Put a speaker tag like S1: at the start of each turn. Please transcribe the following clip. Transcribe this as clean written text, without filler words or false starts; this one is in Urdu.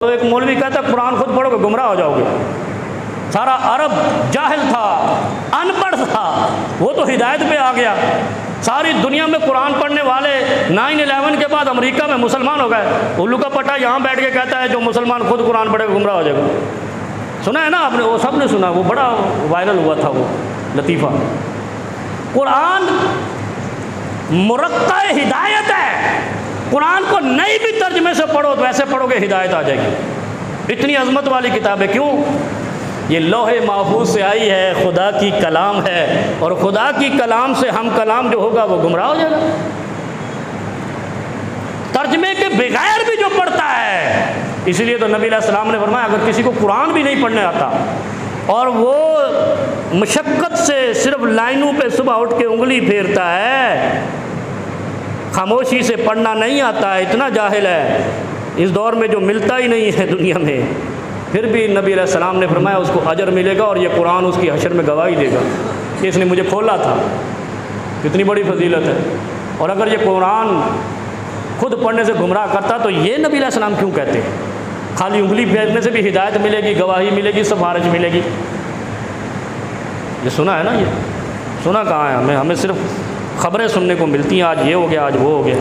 S1: تو ایک مولوی کہتا ہے قرآن خود پڑھو گے گمراہ ہو جاؤ گے. سارا عرب جاہل تھا، ان پڑھ تھا، وہ تو ہدایت پہ آ گیا. ساری دنیا میں قرآن پڑھنے والے 9/11 کے بعد امریکہ میں مسلمان ہو گئے. الو کا پٹا یہاں بیٹھ کے کہتا ہے جو مسلمان خود قرآن پڑھے گا گمراہ ہو جائے گا. سنا ہے نا آپ نے؟ وہ سب نے سنا، وہ بڑا وائرل ہوا تھا وہ لطیفہ. قرآن مرقع ہدایت ہے. قرآن کو نئی بھی ترجمے سے پڑھو تو ایسے پڑھو گے ہدایت آ جائے گی. اتنی عظمت والی کتاب ہے. کیوں؟ یہ لوح محفوظ سے آئی ہے، خدا کی کلام ہے، اور خدا کی کلام سے ہم کلام جو ہوگا وہ گمراہ ہو جائے گا. ترجمے کے بغیر بھی جو پڑھتا ہے، اسی لیے تو نبی علیہ السلام نے فرمایا اگر کسی کو قرآن بھی نہیں پڑھنے آتا اور وہ مشقت سے صرف لائنوں پہ صبح اٹھ کے انگلی پھیرتا ہے، خاموشی سے پڑھنا نہیں آتا ہے، اتنا جاہل ہے، اس دور میں جو ملتا ہی نہیں ہے دنیا میں، پھر بھی نبی علیہ السلام نے فرمایا اس کو اجر ملے گا اور یہ قرآن اس کی حشر میں گواہی دے گا کہ اس نے مجھے کھولا تھا. کتنی بڑی فضیلت ہے. اور اگر یہ قرآن خود پڑھنے سے گمراہ کرتا تو یہ نبی علیہ السلام کیوں کہتے؟ خالی انگلی پھیرنے سے بھی ہدایت ملے گی، گواہی ملے گی، سفارش ملے گی. یہ سنا ہے نا؟ یہ سنا کہاں ہے؟ ہمیں صرف خبریں سننے کو ملتی ہیں، آج یہ ہو گیا، آج وہ ہو گیا.